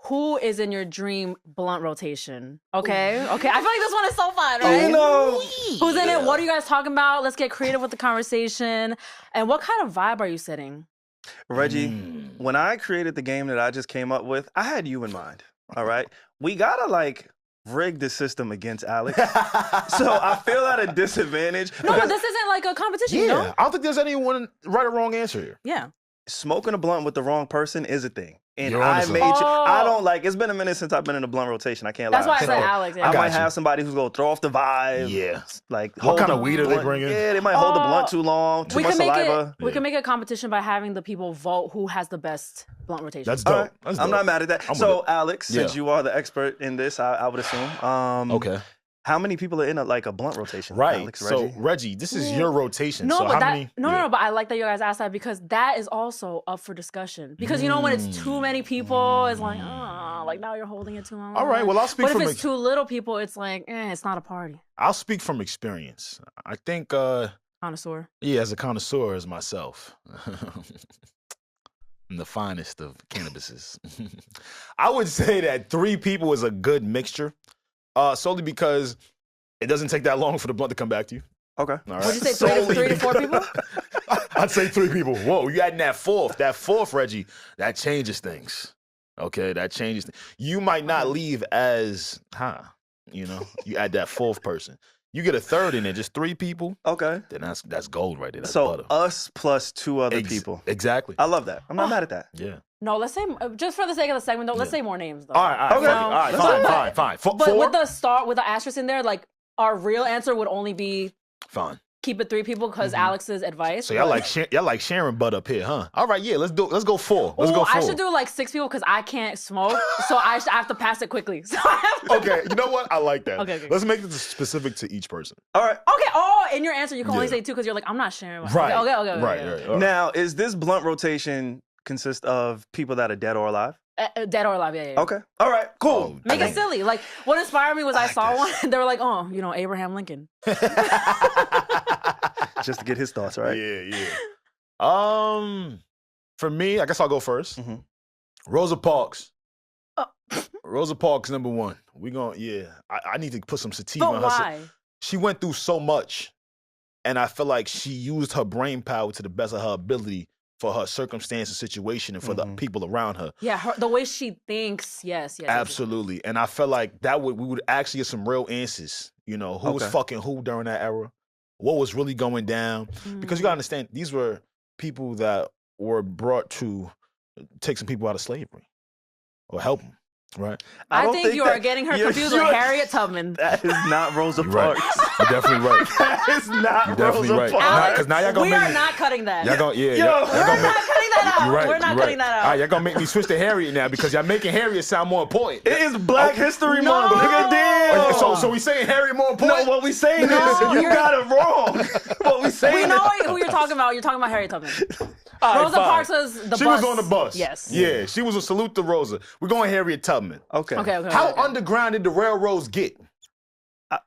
who is in your dream blunt rotation? Okay. I feel like this one is so fun, right? You know, who's in it? What are you guys talking about? Let's get creative with the conversation. And what kind of vibe are you setting? Reggie, when I created the game that I just came up with, I had you in mind. All right, we gotta like rig the system against Alex, so I feel at a disadvantage. No, but this isn't like a competition. You know? I don't think there's anyone right or wrong answer here. Yeah. Smoking a blunt with the wrong person is a thing. And You're I honest. made you, I don't like, it's been a minute since I've been in a blunt rotation. I can't lie. That's why I So said Alex. Yeah. I got might you. have somebody who's going to throw off the vibe. Yeah. Like, What hold kind the of weed are they blunt- bringing? Yeah, they might hold the blunt too long, too we much can make saliva. it. We can make a competition by having the people vote who has the best blunt rotation. That's All dope. right. That's I'm dope. not mad at that. I'm with So, it. Alex, since Yeah. you are the expert in this, I would assume. Okay. How many people are in a blunt rotation? Right. Alex, So Reggie? Reggie, this is your rotation. No, so but how that many? no. But I like that you guys asked that because that is also up for discussion. Because you know when it's too many people, it's like like now you're holding it too long. All right. Well, I'll speak But if from it's too little people, it's like it's not a party. I'll speak from experience. I think Connoisseur. yeah, as a connoisseur as myself. I'm the finest of cannabises. I would say that 3 people is a good mixture. Solely because it doesn't take that long for the blunt to come back to you. Okay. All right. Would you say three to 4 people? I'd say 3 people. Whoa, you adding that fourth. That fourth, Reggie, that changes things. Okay, that changes things. You might not leave as, you add that fourth person. You get a third in there, just 3 people, Okay. then that's gold right there. That's So butter. us plus 2 other people. Exactly. I love that. I'm not mad at that. Yeah. No, let's say just for the sake of the segment though. Let's say more names though. All right, Okay. fuck it. All right, But- fine. But 4? with the asterisk in there, like our real answer would only be Fine. keep it 3 people because Alex's advice. So y'all but- like sharing butt up here, huh? All right, yeah, let's go 4. Let's go 4. I should do like 6 people because I can't smoke, so I have to pass it quickly. So I have to. Okay, you know what? I like that. Okay. Let's make it specific to each person. All right. Okay. Oh, in your answer, you can only Yeah. say 2 because you're like, I'm not sharing. My... Right. Okay. Right. Now, is this blunt rotation consist of people that are dead or alive? Dead or alive, yeah. Okay. All right. Cool. Oh, Make it silly. Like, what inspired me was I saw this. one, and they were like, oh, Abraham Lincoln. Just to get his thoughts, right? Yeah. For me, I guess I'll go first. Mhm. Rosa Parks. Oh. Rosa Parks, number 1. I need to put some sativa But on her. why? She went through so much, and I feel like she used her brain power to the best of her ability for her circumstance and situation and for the people around her. Yeah, the way she thinks. Yes. Absolutely. And I felt like we would actually get some real answers. Who was Okay. fucking who during that era? What was really going down? Because you gotta understand, these were people that were brought to take some people out of slavery or help them, right? I don't think you are that- getting her you're- confused with you're- Harriet Tubman. That is not Rosa You're right. Parks. You're definitely right. That is not You're definitely Rosa right. Parks. Because now y'all gonna We make are me. not cutting that. Y'all gonna, Yo, y'all We're gonna not make, cutting that out. you're right. We're not you're cutting right. that out. All right, y'all gonna make me switch to Harriet now because y'all making Harriet sound more important. It is Black History No. Month. Nigga, damn. So we saying Harriet more important? No, what we saying No, is you you're- got it wrong. What we saying We is... know who you're talking about. You're talking about Harriet Tubman. All right, Rosa fine. Parks was the She bus. was on the bus. Yes. Yeah, she was a salute to Rosa. We're going Harriet Tubman. Okay. Okay. How okay. underground did the railroads get?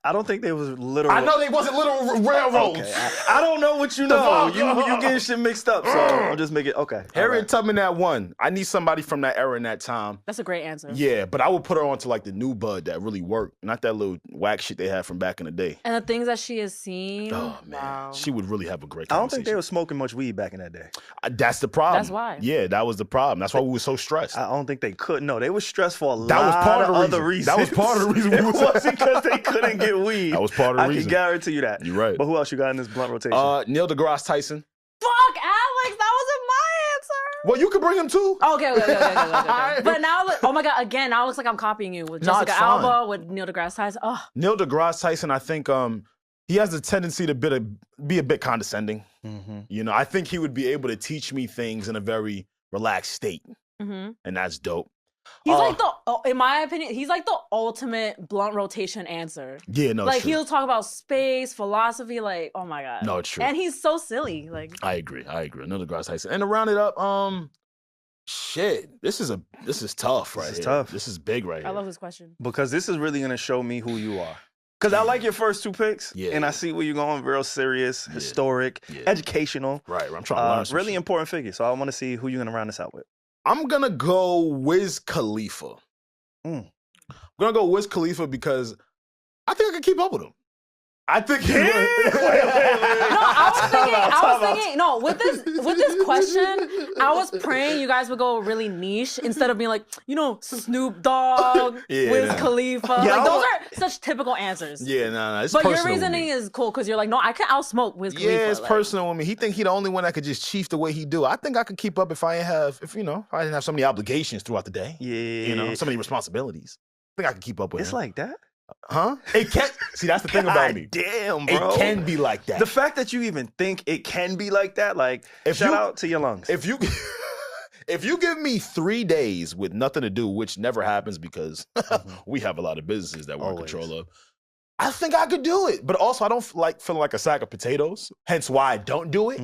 I don't think they was literal. I know they wasn't little railroads. Okay. I don't know what you know. fuck? You getting shit mixed up, so I'll just make it okay. Harriet Tubman that one. I need somebody from that era and that time. That's a great answer. Yeah, but I would put her onto like the new bud that really worked, not that little whack shit they had from back in the day. And the things that she has seen. Oh man, Wow. she would really have a great. I don't think they conversation. were smoking much weed back in that day. That's the problem. That's why. Yeah, that was the problem. That's why we were so stressed. I don't think they could. No, they were stressed for a That was lot part of the other reason. reasons. That was part of the reason we It was- wasn't because they couldn't get weed. That was part of the I reason. can guarantee you that. You're right. But who else you got in this blunt rotation? Neil deGrasse Tyson. Fuck, Alex, that wasn't my answer. Well, you could bring him too. Okay. But now, oh my God, again, now it looks like I'm copying you with No, Jessica it's fine. Alba, with Neil deGrasse Tyson. Oh, Neil deGrasse Tyson, I think he has the tendency to be a bit condescending. Mm-hmm. I think he would be able to teach me things in a very relaxed state, and that's dope. he's like in my opinion, he's like the ultimate blunt rotation answer. Yeah, no, Like true. he'll talk about space, philosophy, like, oh my God. No, it's true. And he's so silly. Like, I agree. Neil deGrasse Tyson. And to round it up, shit, this is tough right is here. tough. This is big right here. I love this question. Because this is really gonna show me who you are. Because I like your first 2 picks, Yeah, and I yeah. see where you're going, real serious, historic, Yeah. educational, Right, I'm trying to learn some really shit. important figure. So I want to see who you're gonna round this out with. I'm gonna go Wiz Khalifa. I'm gonna go Wiz Khalifa because I think I can keep up with him. I think. No, I was thinking. No, with this question, I was praying you guys would go really niche instead of being like, Snoop Dogg, Wiz Khalifa. Like those are such typical answers. Yeah, no. It's but personal your reasoning is cool because you're like, no, I can outsmoke Wiz Khalifa. Yeah, it's personal with me. He think he the only one that could just chief the way he do. I think I could keep up if I didn't have so many obligations throughout the day. Yeah, so many responsibilities. I think I could keep up with It's him. like that. Huh? It can. See, that's the thing about me. Damn, bro. It can be like that. The fact that you even think it can be like that, like, shout out to your lungs. If you give me 3 days with nothing to do, which never happens because we have a lot of businesses that we're in control of, I think I could do it. But also, I don't like feeling like a sack of potatoes. Hence why I don't do it.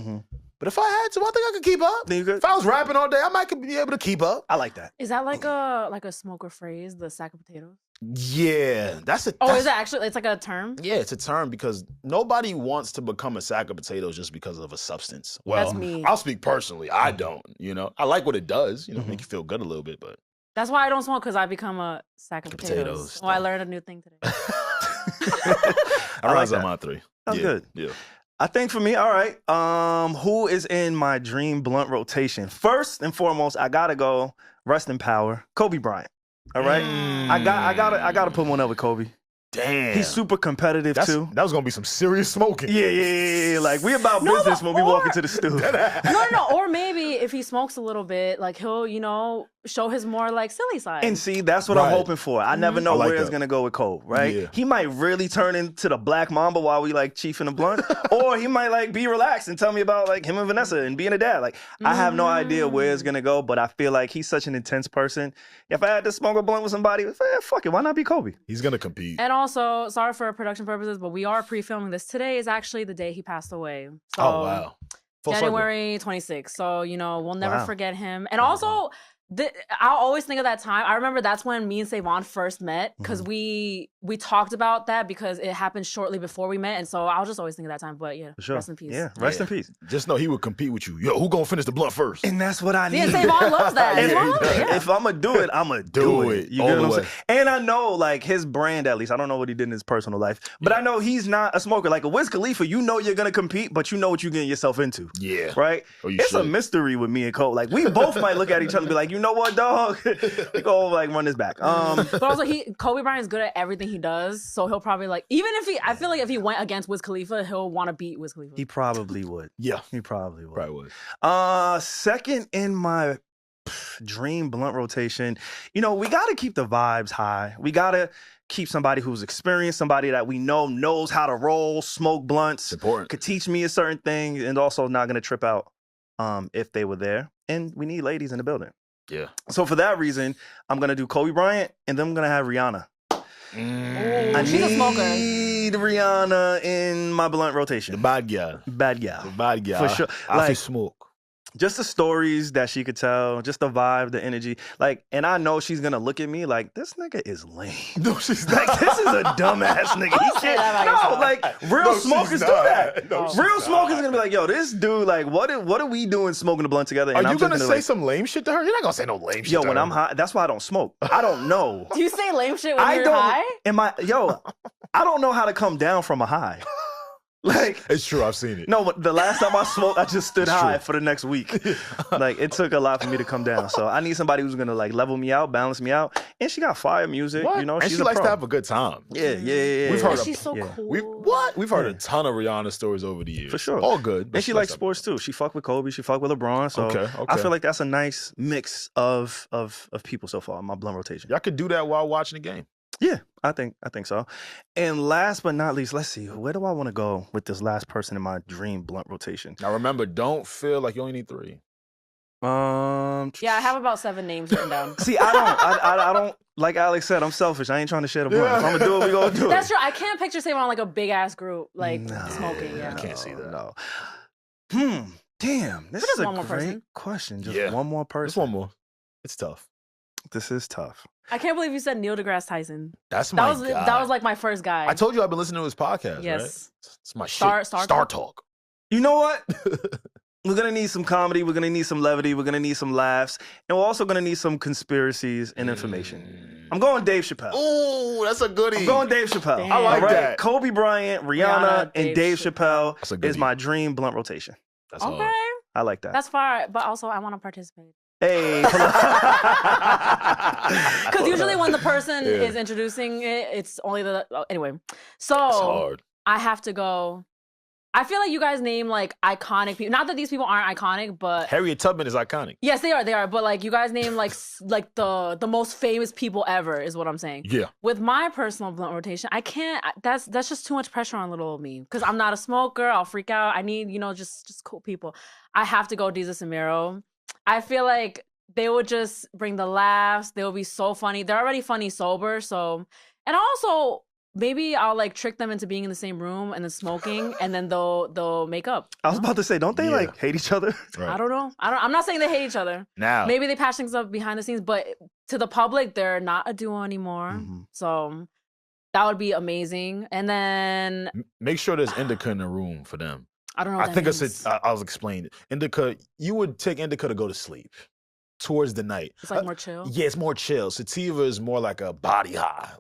But if I had to, I think I could keep up. Think you could? If I was rapping all day, I might be able to keep up. I like that. Is that like a smoker phrase, the sack of potatoes? Yeah, that's a. Oh, is it actually? It's like a term. Yeah, it's a term because nobody wants to become a sack of potatoes just because of a substance. Well, That's me. I'll speak personally. I don't. I like what it does. Make you feel good a little bit, but That's why I don't smoke because I become a sack of potatoes. Oh, I learned a new thing today. I rise on my 3. That's good. Yeah. I think for me, all right. Who is in my dream blunt rotation? First and foremost, I gotta go. Rest in power, Kobe Bryant. All right, I gotta put one up with Kobe. Damn, he's super competitive too. That was gonna be some serious smoking. Yeah. Like we about business when we walk into the studio. No. Or maybe if he smokes a little bit, like he'll, show his more like silly side. And see, that's what I'm hoping for. I never know where it's gonna go with Cole, right? Yeah. He might really turn into the Black Mamba while we like chiefing the blunt, or he might like be relaxed and tell me about like him and Vanessa and being a dad. Like I have no idea where it's gonna go, but I feel like he's such an intense person. If I had to smoke a blunt with somebody, fuck it, why not be Kobe? He's gonna compete. And also, sorry for production purposes, but we are pre-filming this. Today is actually the day he passed away. So, oh wow. January 26th. So, we'll never forget him. And also, I'll always think of that time. I remember that's when me and SaVon first met because we talked about that because it happened shortly before we met. And so I'll just always think of that time. But rest in peace. Yeah, rest in peace. Just know he would compete with you. Yo, who gonna finish the blunt first? And that's what I need. Yeah, SaVon loves that. If I'm gonna do it, I'm gonna do it. You get what I'm saying? And I know like his brand, at least. I don't know what he did in his personal life, but I know he's not a smoker. Like a Wiz Khalifa, you're gonna compete, but you know what you're getting yourself into. Yeah. Right? It's a mystery with me and Cole. Like we both might look at each other and be like, you know what, dog? We go like run this back. But also Kobe Bryant's good at everything he does, so he'll probably like I feel like if he went against Wiz Khalifa, he'll want to beat Wiz Khalifa. He probably would. Yeah, he probably would. Probably would. Second in my dream blunt rotation, we gotta keep the vibes high. We gotta keep somebody who's experienced, somebody that we know knows how to roll, smoke blunts, it's important. Could teach me a certain thing, and also not gonna trip out if they were there. And we need ladies in the building. Yeah. So for that reason, I'm gonna do Kobe Bryant, and then I'm gonna have Rihanna. She's a smoker. I need Rihanna in my blunt rotation. The bad gal. Bad gal. The bad gal. For sure. I feel smoke. Just the stories that she could tell, just the vibe, the energy. Like, and I know she's gonna look at me like, this nigga is lame. No, she's not. Like, this is a dumbass nigga. He can't. No, like, real smokers do that. Real smokers are gonna be like, yo, this dude, like, what are we doing smoking the blunt together? And are you gonna say some lame shit to her? You're not gonna say no lame shit to her. Yo, when I'm high, that's why I don't smoke. I don't know. Do you say lame shit when you're high? I don't know how to come down from a high. Like it's true, I've seen it. No, but the last time I smoked, I just stood high for the next week. Like it took a lot for me to come down. So I need somebody who's gonna like level me out, balance me out. And she got fire music, what? And she's she likes to have a good time. Yeah. We've heard she's so cool. We've heard a ton of Rihanna stories over the years. For sure. All good. And she likes sports too. She fucked with Kobe, she fucked with LeBron. So okay. I feel like that's a nice mix of people so far in my blunt rotation. Y'all could do that while watching the game. Yeah, I think so. And last but not least, let's see, where do I want to go with this last person in my dream blunt rotation? Now remember, don't feel like you only need 3. Yeah, I have about 7 names written down. See, I don't. Like Alex said, I'm selfish. I ain't trying to share the blunt. If I'm gonna do it, we gonna do it. That's true. I can't picture SaVon like a big ass group like smoking. Yeah, I can't see that. No. Damn, this is a great question. Just one more person. Just one more. It's tough. This is tough. I can't believe you said Neil deGrasse Tyson. That was like my first guy. I told you I've been listening to his podcast. Yes, right? It's my shit. Star Talk. You know what? We're gonna need some comedy. We're gonna need some levity. We're gonna need some laughs, and we're also gonna need some conspiracies and information. I'm going Dave Chappelle. Ooh, that's a goodie. I'm going Dave Chappelle. Damn. I like that. Kobe Bryant, Rihanna, and Dave Chappelle That's a goodie. is my dream blunt rotation. That's Okay. hard. I like that. That's fire. But also, I want to participate. Hey. Because usually when the person is introducing it, it's only the... anyway. So, It's hard. I have to go... I feel like you guys name like iconic people. Not that these people aren't iconic, but Harriet Tubman is iconic. yes, they are. They are. But like you guys name like the most famous people ever is what I'm saying. Yeah. With my personal blunt rotation, I can't. That's just too much pressure on little old me because I'm not a smoker. I'll freak out. I need just cool people. I have to go Jesus and Miro. I feel like they would just bring the laughs. They would be so funny. They're already funny sober. So and also. Maybe I'll like trick them into being in the same room and then smoking, and then they'll make up. I was about to say, don't they like hate each other? Right. I don't know. I'm not saying they hate each other. Now, Maybe they patch things up behind the scenes, but to the public, they're not a duo anymore. Mm-hmm. So that would be amazing. And then make sure there's indica in the room for them. I don't know. What I that think means. I was explaining it. Indica. You would take indica to go to sleep towards the night. It's like more chill. Yeah, it's more chill. Sativa is more like a body high,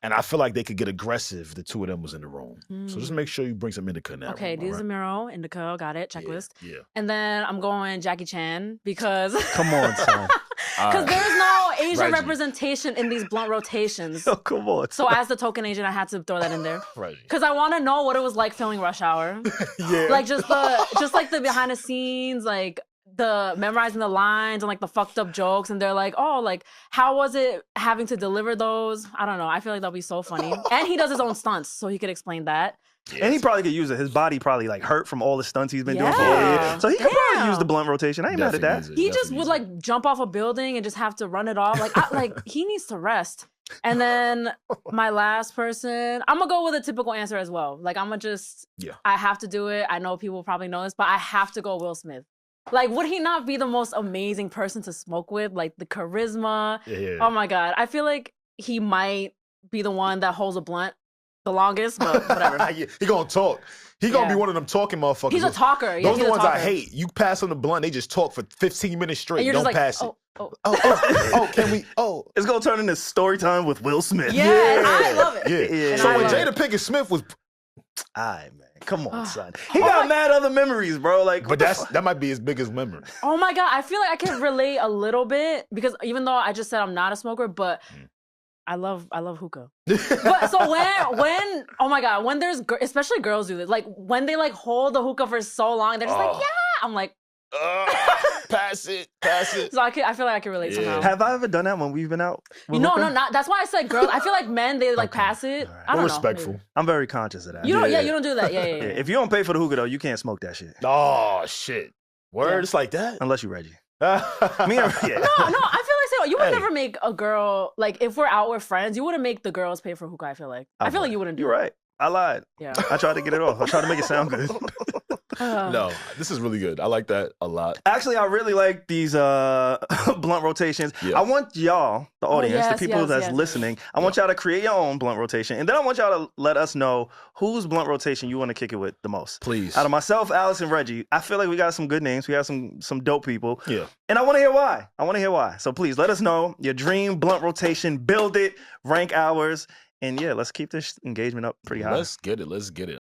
and I feel like they could get aggressive if the two of them was in the room. So just make sure you bring some indica in there. Okay, room, Diz right? Miro, Indica, got it, checklist. Yeah. And then I'm going Jackie Chan because Come on, son. because there's no Asian Regi. representation in these blunt rotations. Yo, come on. So as the token Asian, I had to throw that in there. Regi. Because I want to know what it was like filming Rush Hour. Yeah. Like just like the behind the scenes, like the memorizing the lines and like the fucked up jokes. And they're like, oh, like how was it having to deliver those? I don't know. I feel like that'll be so funny. And he does his own stunts, so he could explain that. And he probably could use it. His body probably like hurt from all the stunts he's been doing for Yeah. years. So he could probably Damn. use the blunt rotation. I ain't mad at that. Definitely He needs it. just would like jump off a building and just have to run it off. Like he needs to rest. And then my last person, I'm gonna go with a typical answer as well. Like I'm gonna just, I have to do it. I know people probably know this, but I have to go Will Smith. Like, would he not be the most amazing person to smoke with? Like the charisma. Yeah. Oh my God. I feel like he might be the one that holds a blunt the longest, but whatever. He gonna talk. He gonna be one of them talking motherfuckers. He's a talker. Yeah, Those are he's the a ones talker. I hate. You pass on the blunt, they just talk for 15 minutes straight. And you're Don't just like, pass it. oh. Can we? Oh. It's gonna turn into story time with Will Smith. Yeah, and I love it. Yeah. And So I when love Jada it. Pinkett Smith was, All right, man. Come on, son. He got mad other memories, bro. Like, but that might be his biggest memory. Oh my God. I feel like I can relate a little bit because even though I just said I'm not a smoker, but I love hookah. But so when oh my God, when there's especially girls do this, like when they like hold the hookah for so long, they're just like, yeah. I'm like, pass it. so I feel like I can relate somehow. have I ever done that when we've been out? with No, hookah? not. That's why I said girls. I feel like men they like pass it. I don't We're know. respectful. I'm very conscious of that. You don't. Yeah, you don't do that. Yeah. If you don't pay for the hookah though, you can't smoke that shit Oh shit. Words like that. unless you Reggie. Me Me, No, I feel like you would never make a girl like if we're out with friends, you wouldn't make the girls pay for hookah. I feel like you wouldn't do. You're right. I lied. Yeah. I tried to get it off. I tried to make it sound good. No, this is really good. I like that a lot. Actually, I really like these blunt rotations. Yeah. I want y'all, the audience, yes, the people that's yes. listening, I want y'all to create your own blunt rotation. And then I want y'all to let us know whose blunt rotation you want to kick it with the most. Please. Out of myself, Alex, and Reggie, I feel like we got some good names. We got some dope people. Yeah. And I want to hear why. So please let us know your dream blunt rotation. Build it, rank ours. And yeah, let's keep this engagement up pretty high. Let's get it.